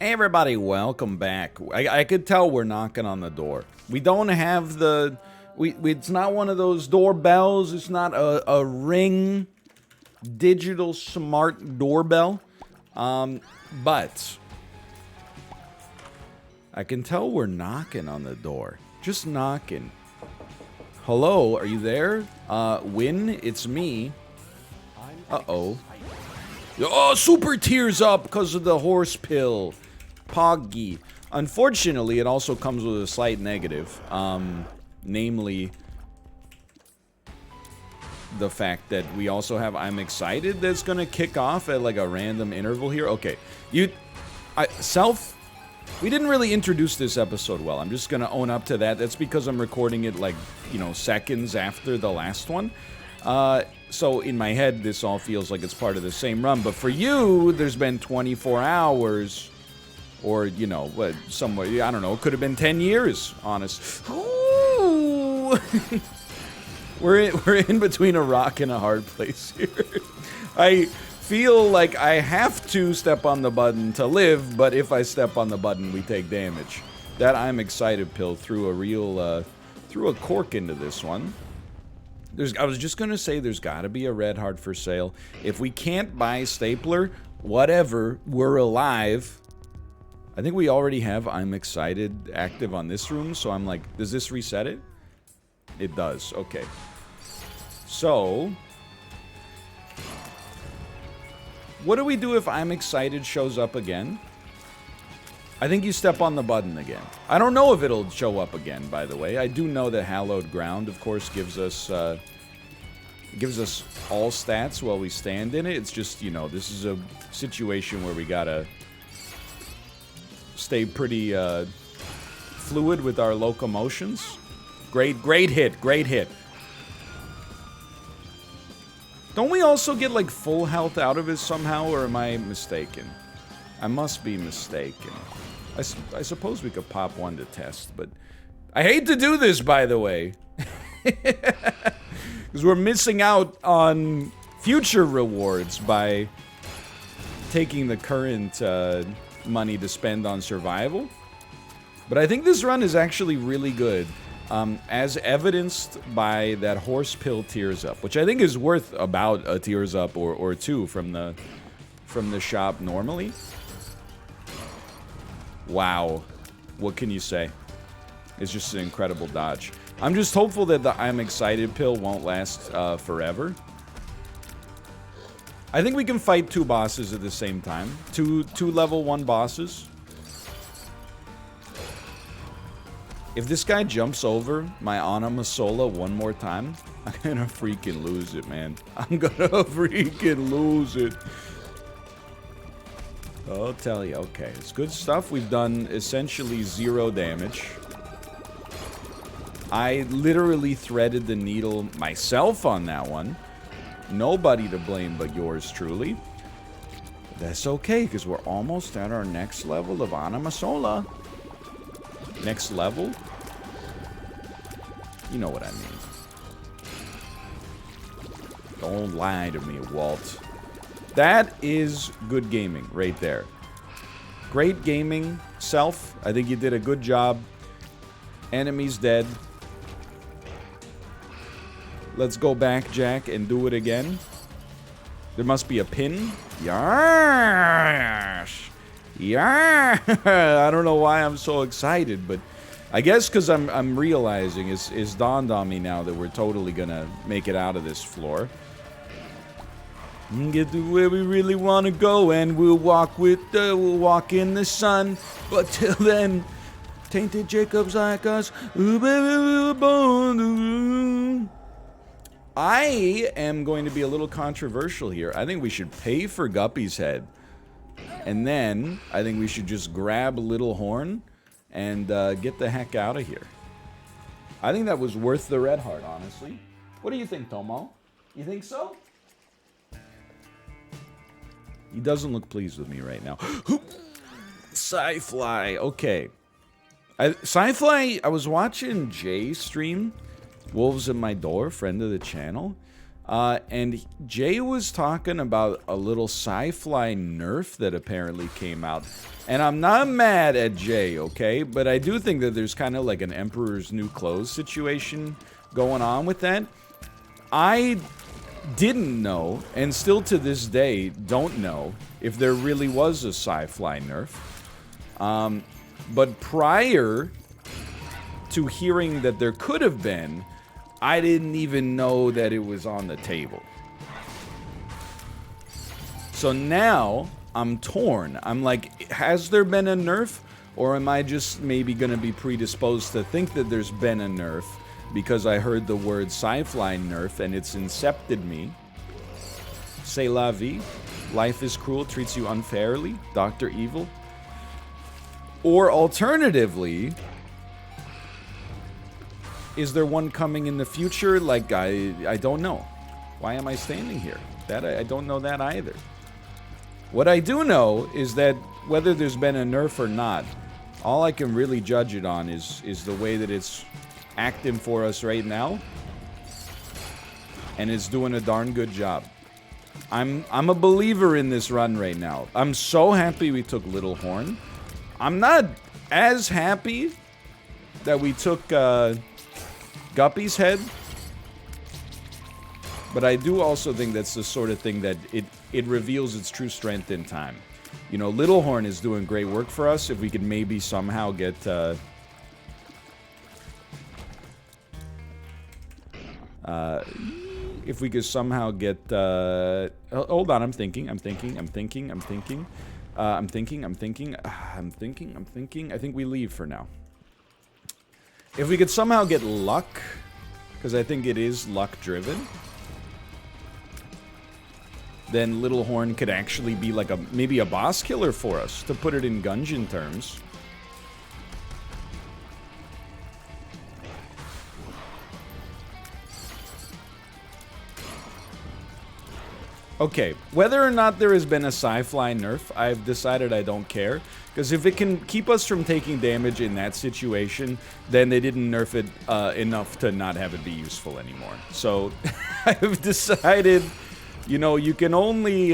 Hey everybody, welcome back. I could tell we're knocking on the door. We don't have the... it's not one of those doorbells. It's not a Ring digital smart doorbell. But... I can tell we're knocking on the door. Just knocking. Hello, are you there? Win, it's me. Uh-oh. Oh, super tears up because of the horse pill. Poggy. Unfortunately, it also comes with a slight negative. Namely, the fact that we also have I'm Excited that's gonna kick off at like a random interval here. Okay. We didn't really introduce this episode well. I'm just gonna own up to that. That's because I'm recording it like, seconds after the last one. So in my head, this all feels like it's part of the same run. But for you, there's been 24 hours. Or, somewhere, I don't know, it could have been 10 years, honest. Ooh. We're in between a rock and a hard place here. I feel like I have to step on the button to live, but if I step on the button, we take damage. That I'm Excited pill threw a cork into this one. I was just gonna say there's gotta be a red heart for sale. If we can't buy stapler, whatever, we're alive. I think we already have I'm Excited active on this room, so I'm like, does this reset it? It does, okay. So, what do we do if I'm Excited shows up again? I think you step on the button again. I don't know if it'll show up again, by the way. I do know that Hallowed Ground, of course, gives us all stats while we stand in it. It's just, this is a situation where we gotta stay pretty fluid with our locomotions. Great hit. Don't we also get like full health out of it somehow, or am I mistaken? I must be mistaken. I suppose we could pop one to test, but I hate to do this, by the way. Because we're missing out on future rewards by taking the current money to spend on survival. But I think this run is actually really good, as evidenced by that horse pill tears up, which I think is worth about a tears up or two from the shop normally. Wow, what can you say? It's just an incredible dodge. I'm just hopeful that the I'm Excited pill won't last forever. I think we can fight two bosses at the same time. Two level 1 bosses. If this guy jumps over my Anima Sola one more time, I'm gonna freaking lose it, man. I'm gonna freaking lose it. I'll tell you, okay. It's good stuff. We've done essentially 0 damage. I literally threaded the needle myself on that one. Nobody to blame but yours truly. That's okay, because we're almost at our next level of Anima Sola. Next level? You know what I mean. Don't lie to me, Walt. That is good gaming right there. Great gaming, Self. I think you did a good job. Enemy's dead. Let's go back, Jack, and do it again. There must be a pin. Yes! Yeah! I don't know why I'm so excited, but I guess because I'm realizing it's dawned on me now that we're totally gonna make it out of this floor. Get to where we really want to go, and we'll walk in the sun. But till then, tainted Jacobs like us. Ooh, baby, we were born to... I am going to be a little controversial here. I think we should pay for Guppy's head. And then, I think we should just grab Little Horn and get the heck out of here. I think that was worth the red heart, honestly. What do you think, Tomo? You think so? He doesn't look pleased with me right now. Scifly, okay. Scifly, I was watching Jay stream Wolves at My Door, friend of the channel. And Jay was talking about a little Scifly Nerf that apparently came out. And I'm not mad at Jay, okay? But I do think that there's kind of like an Emperor's New Clothes situation going on with that. I didn't know, and still to this day don't know, if there really was a Scifly Nerf. But prior to hearing that there could have been, I didn't even know that it was on the table. So now I'm torn. I'm like, has there been a nerf? Or am I just maybe going to be predisposed to think that there's been a nerf because I heard the word Scifly Nerf and it's incepted me? C'est la vie. Life is cruel, treats you unfairly. Dr. Evil. Or alternatively, is there one coming in the future? Like, I don't know. Why am I standing here? That I don't know that either. What I do know is that whether there's been a nerf or not, all I can really judge it on is the way that it's acting for us right now. And it's doing a darn good job. I'm a believer in this run right now. I'm so happy we took Little Horn. I'm not as happy that we took Guppy's head, but I do also think that's the sort of thing that it reveals its true strength in time. You know, Little Horn is doing great work for us. If we could maybe somehow get if we could somehow get hold on, I'm thinking. I think we leave for now. If we could somehow get luck, because I think it is luck driven, then Little Horn could actually be like maybe a boss killer for us, to put it in Gungeon terms. Okay, whether or not there has been a Scifly Nerf, I've decided I don't care. Because if it can keep us from taking damage in that situation, then they didn't nerf it enough to not have it be useful anymore. So, I've decided, you know, you can only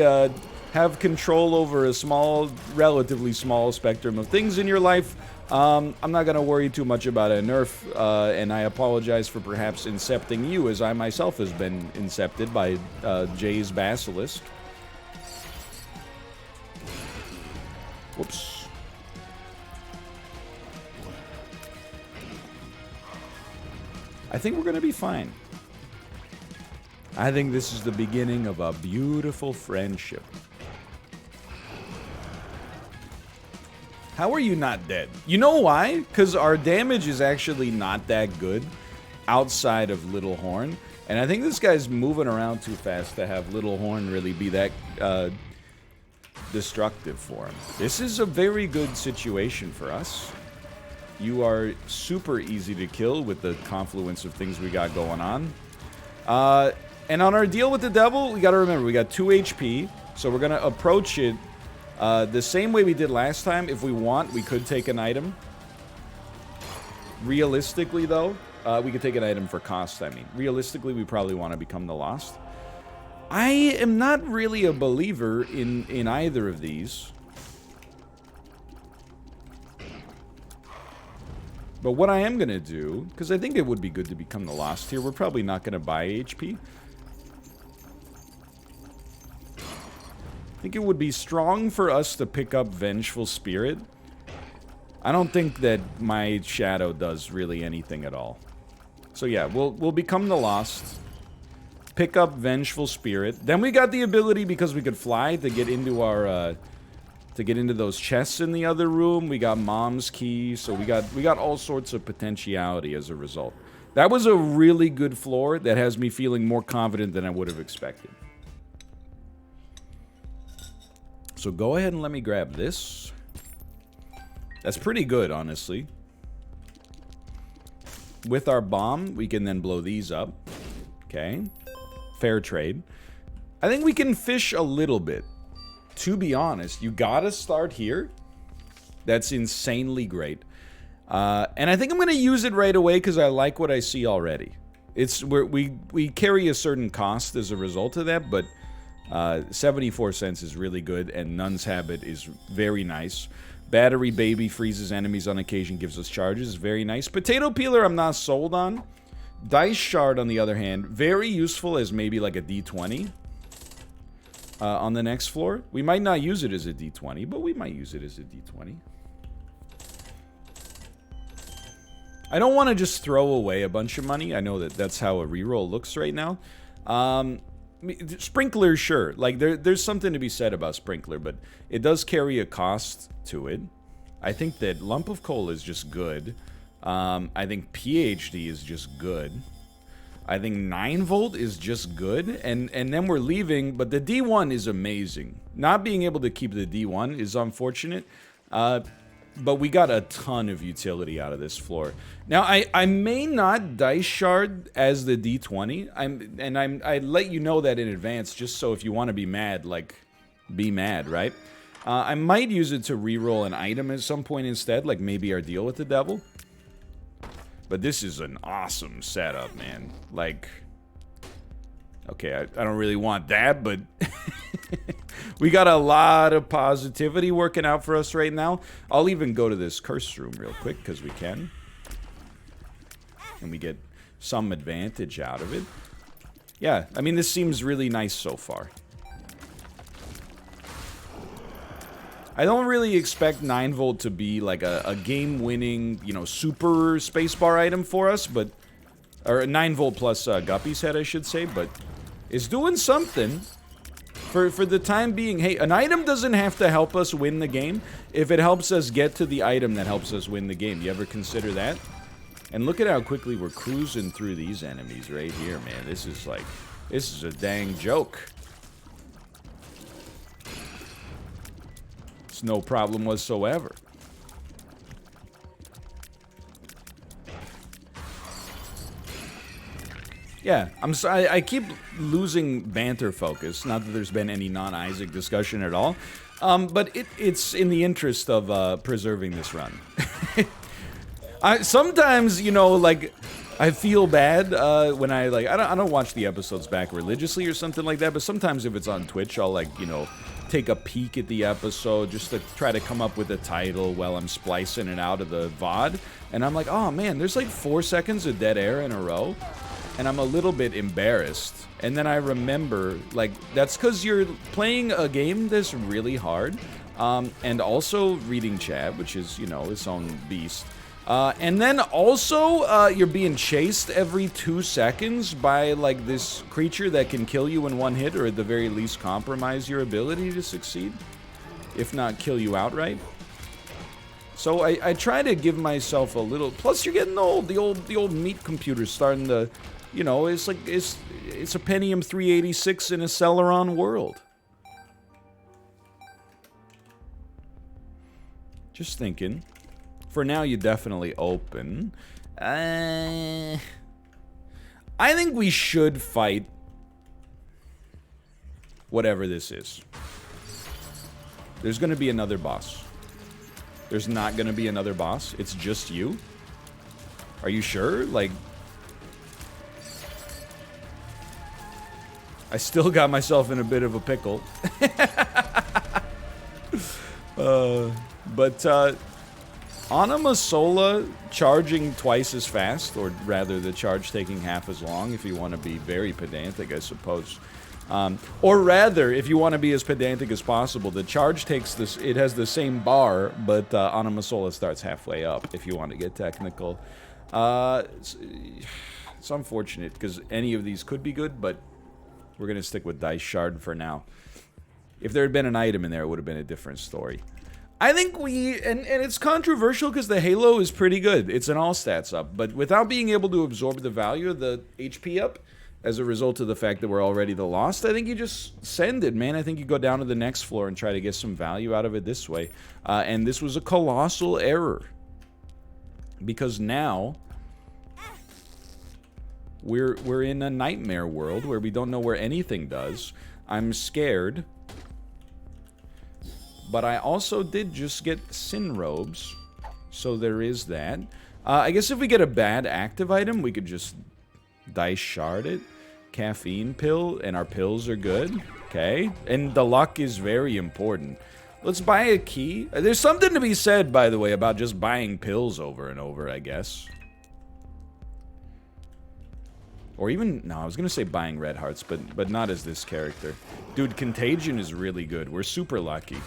have control over a relatively small spectrum of things in your life. I'm not going to worry too much about a nerf, and I apologize for perhaps incepting you, as I myself has been incepted by Jay's Basilisk. Whoops. I think we're going to be fine. I think this is the beginning of a beautiful friendship. How are you not dead? You know why? Because our damage is actually not that good outside of Little Horn. And I think this guy's moving around too fast to have Little Horn really be that destructive for him. This is a very good situation for us. You are super easy to kill with the confluence of things we got going on. And on our deal with the devil, we got to remember, we got 2 HP. So we're going to approach it the same way we did last time. If we want, we could take an item. Realistically, though, we could take an item for cost, I mean. Realistically, we probably want to become the Lost. I am not really a believer in either of these. But what I am going to do, because I think it would be good to become the Lost here, we're probably not going to buy HP. I think it would be strong for us to pick up Vengeful Spirit. I don't think that my Shadow does really anything at all. So yeah, we'll become the Lost. Pick up Vengeful Spirit. Then we got the ability, because we could fly, to get into our to get into those chests in the other room. We got Mom's Key, so we got all sorts of potentiality as a result. That was a really good floor that has me feeling more confident than I would have expected. So go ahead and let me grab this. That's pretty good, honestly. With our bomb, we can then blow these up. Okay. Fair trade. I think we can fish a little bit. To be honest, you gotta start here. That's insanely great. And I think I'm gonna use it right away because I like what I see already. We carry a certain cost as a result of that, but 74 cents is really good, and Nun's Habit is very nice. Battery Baby freezes enemies on occasion, gives us charges, very nice. Potato Peeler I'm not sold on. Dice Shard, on the other hand, very useful as maybe like a D20 on the next floor. We might not use it as a D20, but we might use it as a D20. I don't want to just throw away a bunch of money. I know that that's how a reroll looks right now. Sprinkler, sure. Like, there's something to be said about Sprinkler, but it does carry a cost to it. I think that Lump of Coal is just good. I think PhD is just good. I think 9-volt is just good. And then we're leaving, but the D1 is amazing. Not being able to keep the D1 is unfortunate. But we got a ton of utility out of this floor. Now, I may not Dice Shard as the D20. I let you know that in advance, just so if you want to be mad, like, be mad, right? I might use it to reroll an item at some point instead, like maybe our Deal with the Devil. But this is an awesome setup, man. Like, okay, I don't really want that, but we got a lot of positivity working out for us right now. I'll even go to this curse room real quick, because we can. And we get some advantage out of it. Yeah, I mean, this seems really nice so far. I don't really expect 9-volt to be like a game-winning, you know, super spacebar item for us, but... Or 9-volt plus Guppy's Head, I should say, but... It's doing something. For the time being, hey, an item doesn't have to help us win the game if it helps us get to the item that helps us win the game. You ever consider that? And look at how quickly we're cruising through these enemies right here, man. This is like... This is a dang joke. It's no problem whatsoever. Yeah, I'm sorry. I keep losing banter focus. Not that there's been any non-Isaac discussion at all. But it's in the interest of preserving this run. Sometimes, you know, like, I feel bad when I don't watch the episodes back religiously or something like that, but sometimes if it's on Twitch, I'll, like, you know, take a peek at the episode just to try to come up with a title while I'm splicing it out of the VOD, and I'm like, oh man, there's like 4 seconds of dead air in a row, and I'm a little bit embarrassed. And then I remember, like, that's because you're playing a game that's really hard, and also reading chat, which is, you know, its own beast. And then also, you're being chased every 2 seconds by, like, this creature that can kill you in one hit, or at the very least compromise your ability to succeed, if not kill you outright. So I try to give myself a little... Plus, you're getting old. The old meat computer's starting to... You know, it's like... It's a Pentium 386 in a Celeron world. Just thinking... For now, you definitely open. I think we should fight whatever this is. There's going to be another boss. There's not going to be another boss. It's just you. Are you sure? Like, I still got myself in a bit of a pickle. Anima-Sola charging twice as fast, or rather the charge taking half as long if you want to be very pedantic, I suppose. Or rather, if you want to be as pedantic as possible, the charge takes this, it has the same bar, but Anima-Sola starts halfway up, if you want to get technical. It's unfortunate, because any of these could be good, but we're going to stick with Dice Shard for now. If there had been an item in there, it would have been a different story. I think and it's controversial because the Halo is pretty good. It's an all stats up, but without being able to absorb the value of the HP up, as a result of the fact that we're already the Lost, I think you just send it, man. I think you go down to the next floor and try to get some value out of it this way. And this was a colossal error. Because now, we're in a nightmare world where we don't know where anything does. I'm scared. But I also did just get Sin Robes, so there is that. I guess if we get a bad active item, we could just Dice sharded. Caffeine pill, and our pills are good. Okay. And the luck is very important. Let's buy a key. There's something to be said, by the way, about just buying pills over and over, I guess. Or even, no, I was going to say buying red hearts, but not as this character. Dude, Contagion is really good. We're super lucky.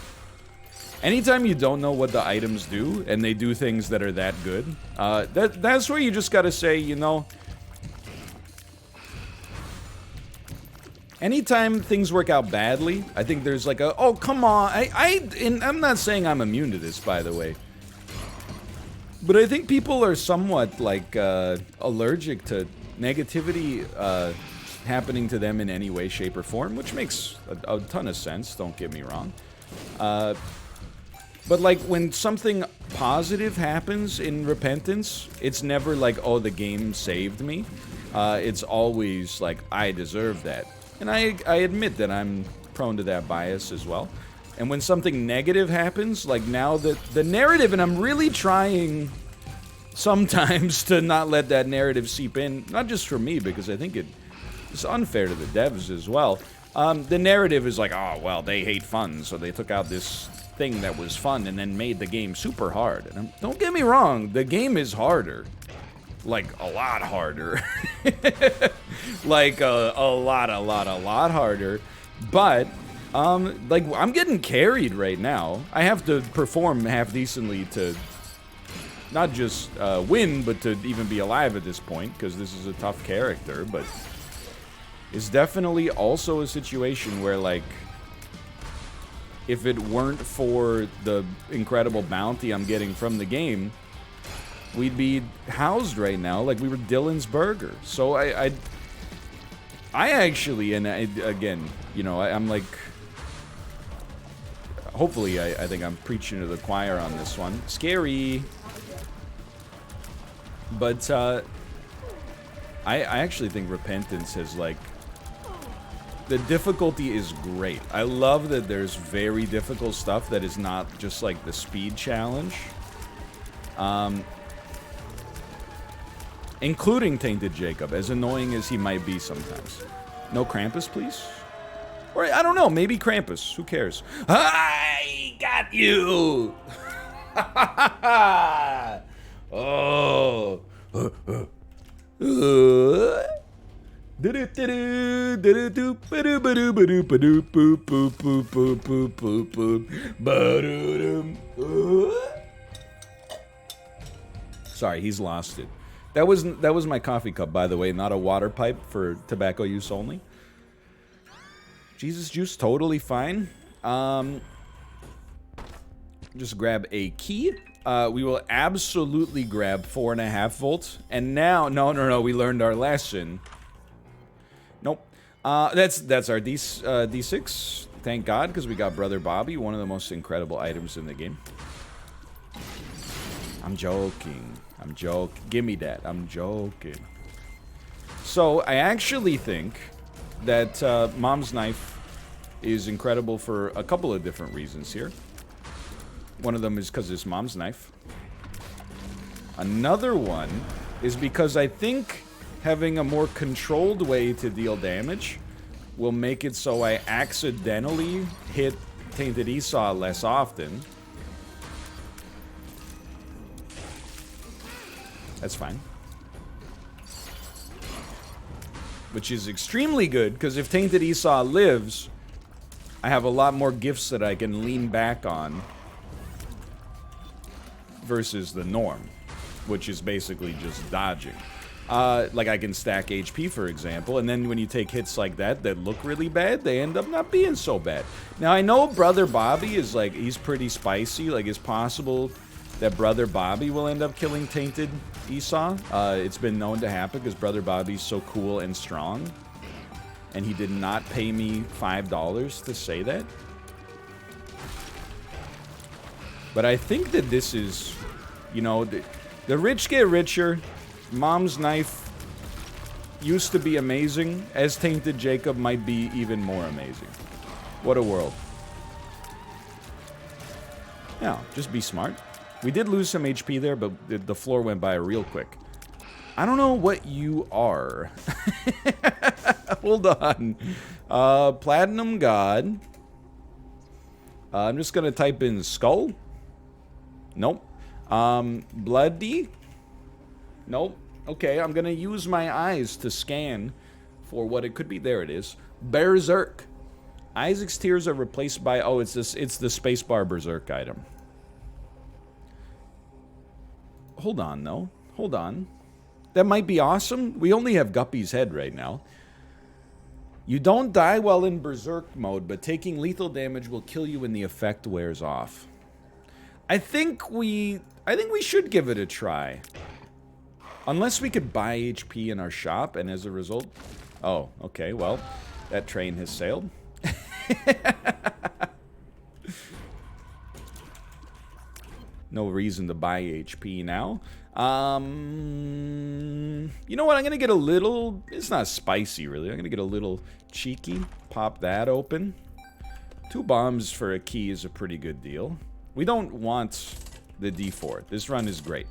Anytime you don't know what the items do, and they do things that are that good, that's where you just gotta say, you know... Anytime things work out badly, I think there's like a, oh, come on, and I'm not saying I'm immune to this, by the way. But I think people are somewhat, like, allergic to negativity, happening to them in any way, shape, or form, which makes a ton of sense, don't get me wrong. But, like, when something positive happens in Repentance, it's never like, oh, the game saved me. It's always like, I deserve that. And I admit that I'm prone to that bias as well. And when something negative happens, like now the narrative, and I'm really trying sometimes to not let that narrative seep in, not just for me, because I think it's unfair to the devs as well. The narrative is like, oh, well, they hate fun, so they took out this thing that was fun and then made the game super hard. And don't get me wrong, the game is harder. Like, a lot harder. Like, a lot harder. But, like, I'm getting carried right now. I have to perform half decently to not just win, but to even be alive at this point, because this is a tough character. But it's definitely also a situation where, like, if it weren't for the incredible bounty I'm getting from the game, we'd be housed right now like we were Dylan's Burger. So I actually, and again, you know, I'm like, hopefully I think I'm preaching to the choir on this one. Scary. But I actually think Repentance has, like, the difficulty is great. I love that there's very difficult stuff that is not just like the speed challenge. Including Tainted Jacob, as annoying as he might be sometimes. No Krampus, please? Or, I don't know, maybe Krampus. Who cares? I got you! Oh. Sorry, he's lost it. That was my coffee cup, by the way, not a water pipe for tobacco use only. Jesus juice, totally fine. Just grab a key. We will absolutely grab 4.5 volts. And now, no, we learned our lesson. Nope. That's our D6. Thank God, because we got Brother Bobby, one of the most incredible items in the game. I'm joking. Give me that. I'm joking. So, I actually think that Mom's Knife is incredible for a couple of different reasons here. One of them is because it's Mom's Knife. Another one is because I think having a more controlled way to deal damage will make it so I accidentally hit Tainted Esau less often. That's fine. Which is extremely good, because if Tainted Esau lives, I have a lot more gifts that I can lean back on versus the norm, which is basically just dodging. Like I can stack HP, for example, and then when you take hits like that that look really bad, they end up not being so bad. Now, I know Brother Bobby is like, he's pretty spicy. Like, it's possible that Brother Bobby will end up killing Tainted Esau. It's been known to happen because Brother Bobby's so cool and strong. And he did not pay me $5 to say that. But I think that this is, you know, the rich get richer. Mom's Knife used to be amazing. As Tainted Jacob might be even more amazing. What a world. Yeah, just be smart. We did lose some HP there, but the floor went by real quick. I don't know what you are. Hold on. Platinum God. I'm just gonna type in skull. Nope. Bloody. Nope. Okay, I'm gonna use my eyes to scan for what it could be. There it is. Berserk. Isaac's tears are replaced by... Oh, it's this. It's the spacebar Berserk item. Hold on, though. Hold on. That might be awesome. We only have Guppy's head right now. You don't die while in Berserk mode, but taking lethal damage will kill you when the effect wears off. I think we should give it a try. Unless we could buy HP in our shop, and as a result... Oh, okay, well, that train has sailed. No reason to buy HP now. You know what? I'm going to get a little... It's not spicy, really. I'm going to get a little cheeky. Pop that open. 2 bombs for a key is a pretty good deal. We don't want the D4. This run is great.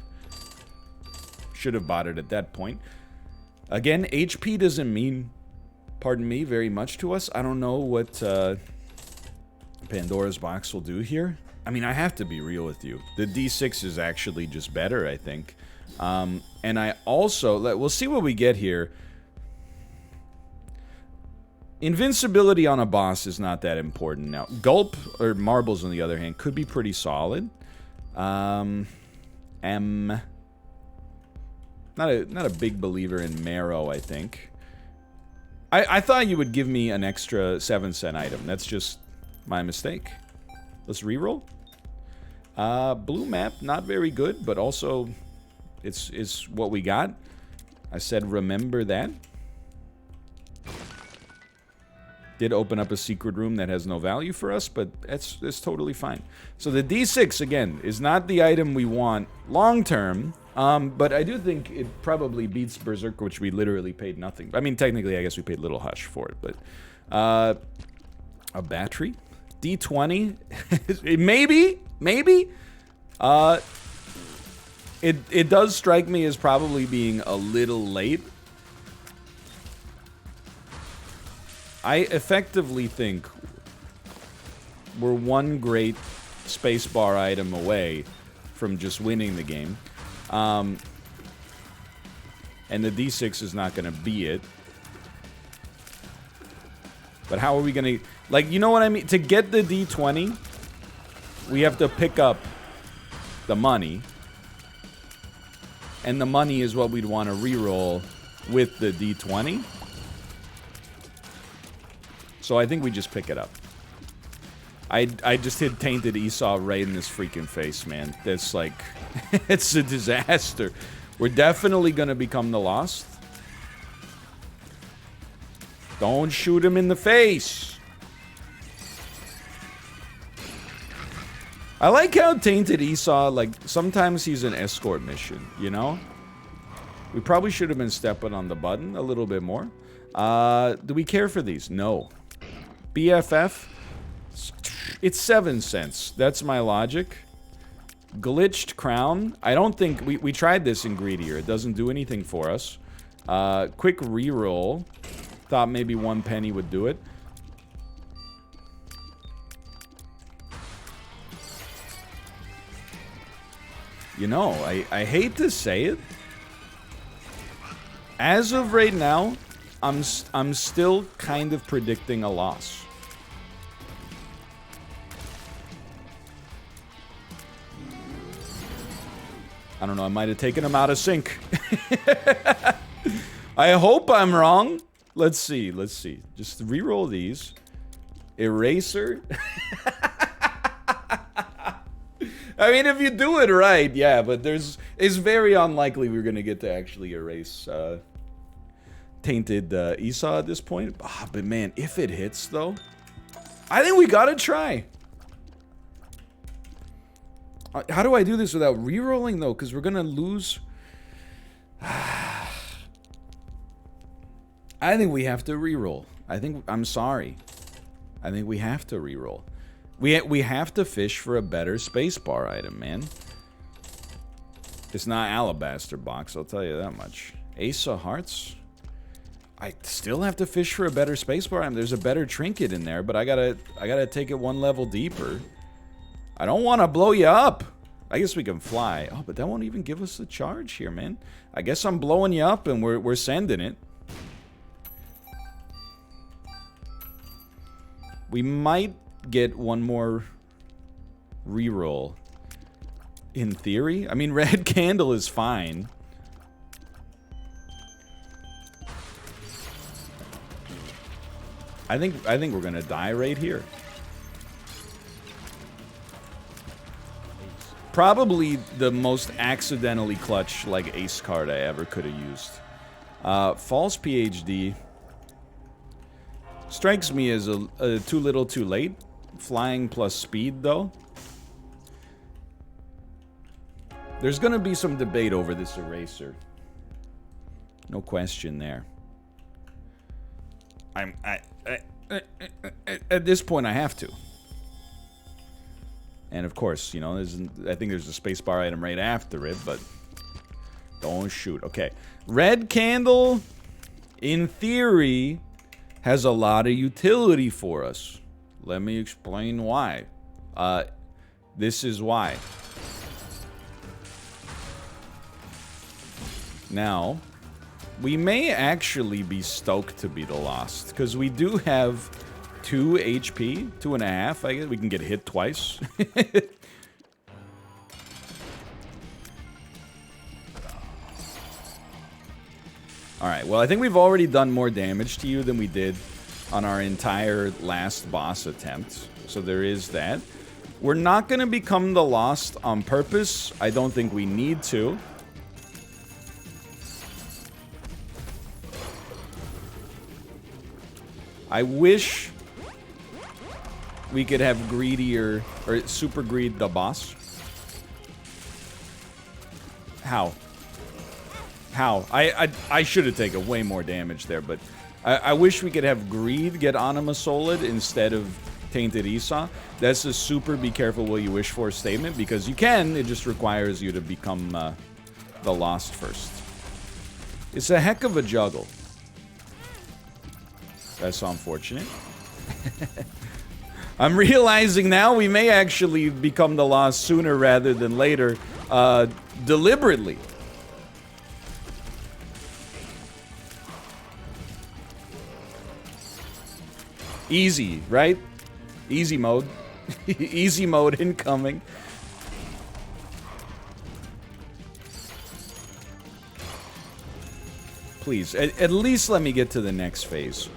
Should have bought it at that point. Again, HP doesn't mean, pardon me, very much to us. I don't know what Pandora's box will do here. I mean, I have to be real with you. The D6 is actually just better, I think. And I also... We'll see what we get here. Invincibility on a boss is not that important. Now, Gulp, or Marbles on the other hand, could be pretty solid. Not a big believer in Marrow, I think. I thought you would give me an extra 7-cent item. That's just my mistake. Let's reroll. Blue map, not very good, but also it's what we got. I said remember that. Did open up a secret room that has no value for us, but that's totally fine. So the D6, again, is not the item we want long-term, but I do think it probably beats Berserk, which we literally paid nothing. I mean, technically, I guess we paid Little Hush for it, but... a battery? D20? Maybe? It does strike me as probably being a little late. I effectively think we're one great spacebar item away from just winning the game. And the D6 is not going to be it. But how are we going to... Like, you know what I mean? To get the D20, we have to pick up the money. And the money is what we'd want to reroll with the D20. So I think we just pick it up. I just hit Tainted Esau right in this freaking face, man. That's like... it's a disaster. We're definitely going to become the Lost. Don't shoot him in the face. I like how Tainted Esau, like, sometimes he's an escort mission, you know? We probably should have been stepping on the button a little bit more. Do we care for these? No. BFF? It's 7 cents. That's my logic. Glitched Crown. I don't think... We tried this in Greedier. It doesn't do anything for us. Quick reroll. Thought maybe 1 penny would do it. You know, I hate to say it. As of right now, I'm still kind of predicting a loss. I don't know, I might have taken him out of sync. I hope I'm wrong. Let's see. Just reroll these. Eraser. I mean, if you do it right, yeah, but it's very unlikely we're gonna get to actually erase Tainted Esau at this point. Ah, but man, if it hits though, I think we gotta try. How do I do this without re-rolling though? Because we're gonna lose. I think we have to re-roll. I'm sorry. I think we have to re-roll. We have to fish for a better spacebar item, man. It's not Alabaster Box, I'll tell you that much. Ace of Hearts? I still have to fish for a better spacebar. I mean, there's a better trinket in there, but I gotta take it one level deeper. I don't want to blow you up. I guess we can fly. Oh, but that won't even give us the charge here, man. I guess I'm blowing you up and we're sending it. We might get one more reroll. In theory. I mean, red candle is fine. I think we're gonna die right here. Probably the most accidentally clutch, like, ace card I ever could have used. False PhD strikes me as a too little too late. Flying plus speed, though. There's gonna be some debate over this eraser. No question there. At this point, I have to. And of course, you know, I think there's a spacebar item right after it, but don't shoot. Okay. Red candle, in theory, has a lot of utility for us. Let me explain why. This is why. Now, we may actually be stoked to be the Lost, because we do have 2 HP, 2.5, I guess. We can get hit twice. Alright, well, I think we've already done more damage to you than we did on our entire last boss attempt. So there is that. We're not going to become the Lost on purpose. I don't think we need to. I wish we could have greedier, or super greed the boss. How? How? I should have taken way more damage there, but I wish we could have greed get Anima Solid instead of Tainted Esau. That's a super be careful what you wish for statement, because you can, it just requires you to become the Lost first. It's a heck of a juggle. That's unfortunate. I'm realizing now we may actually become the Lost sooner rather than later, deliberately. Easy, right? Easy mode. Easy mode incoming. Please, at least let me get to the next phase.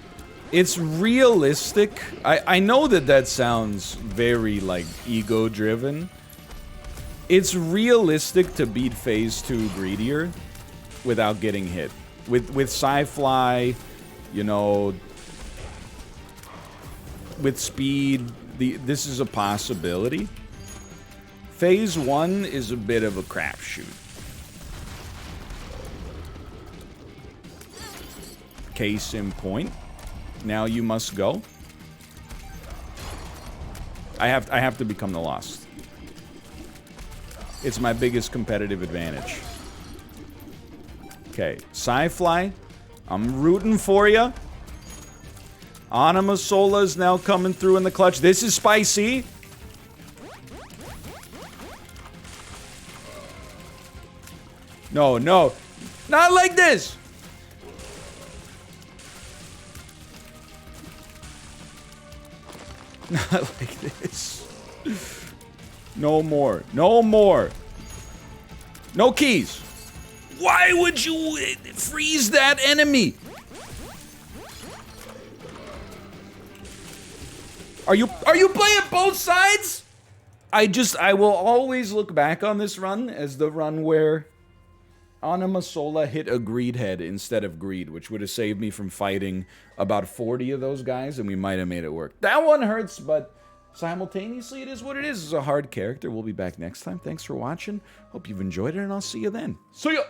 It's realistic. I know that sounds very, like, ego-driven. It's realistic to beat Phase 2 greedier without getting hit. With Scifly, you know, with speed, this is a possibility. Phase 1 is a bit of a crapshoot. Case in point. Now you must go. I have to become the Lost. It's my biggest competitive advantage. Okay, Scifly, I'm rooting for you. Anima Sola's now coming through in the clutch. This is spicy. No, no. Not like this. Not like this. No more. No more. No keys. Why would you freeze that enemy? Are you playing both sides? I will always look back on this run as the run where Anima Sola hit a greed head instead of greed, which would have saved me from fighting about 40 of those guys, and we might have made it work. That one hurts, but simultaneously, it is what it is. It's a hard character. We'll be back next time. Thanks for watching. Hope you've enjoyed it, and I'll see you then. See ya!